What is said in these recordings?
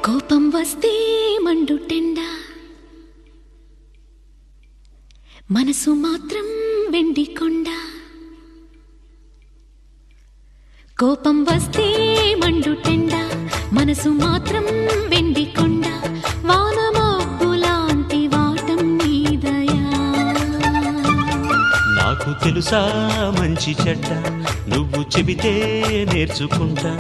కోపం వస్తే మండుటెండ, మనసు మాత్రం వెండి కొండ. కోపం వస్తే మండుటెండ, మనసు మాత్రం వెండి కొండ. వానమబ్బులాంటి వాటం నీదయా. నాకు తెలుసా మంచి చెడ్డ, నువ్వు చెబితే నేర్చుకుంటా.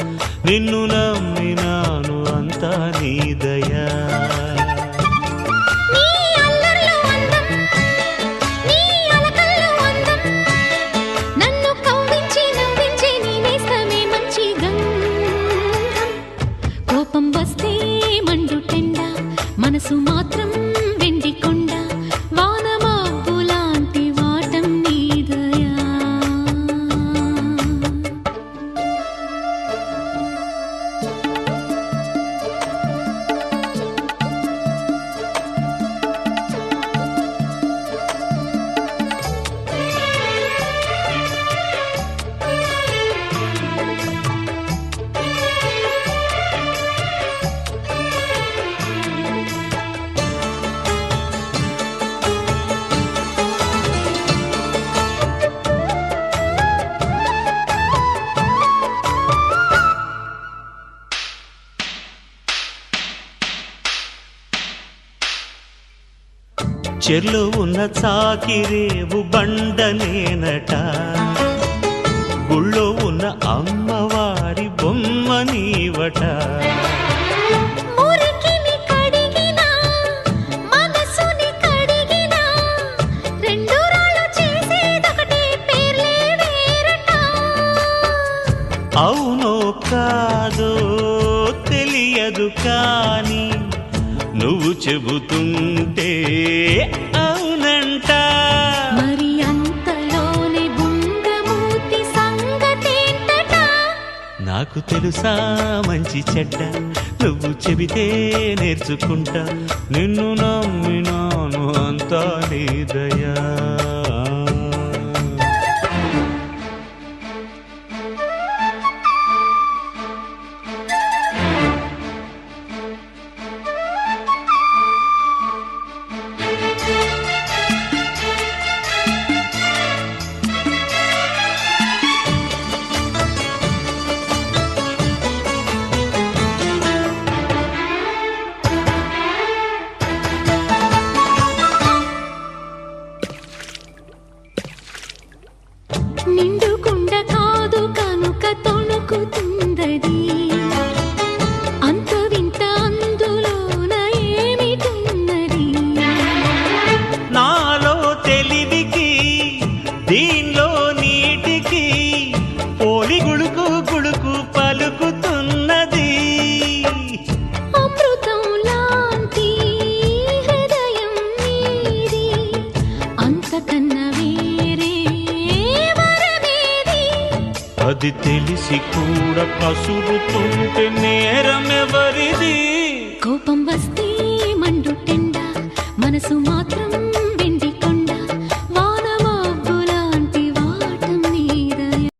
నిన్ను నమ్మినాను అంతా నీదయా. కోపం వస్తే మండుటెండ, మనసు మాత్రం వెండి కొండ. వానమబ్బులాంటి వాటం నీదయా. చెర్లో ఉన్న చాకిరేవు బండనేనట, గుళ్ళో ఉన్న అమ్మవారి బొమ్మ నీవట. అవునో కాదో తెలియదు కానీ నువ్వు చెబుతుంటే అవునంట. మరి అంతలోనే బుంగమూతి సంగతేంటట. నాకు తెలుసా మంచి చెడ్డ, నువ్వు చెబితే నేర్చుకుంటా. నిన్ను నమ్మినాను అంతా నీదయా. నిండుకుండ కాదు కనుక తొణుకుతుందది. అంత వింత అందులోన ఏమిటున్నది. నాలో తెలివికి దీనిలో నీటికి పోలి గుడుకు గుడుకు పలుకుతున్నది. అమృతం లాంటి హృదయం నీది, అంతకన్నా వేరే అది తెలిసి కూడా కసురుతుంటే నేరమెవరిది. కోపం వస్తే మండుటెండ, మనసు మాత్రం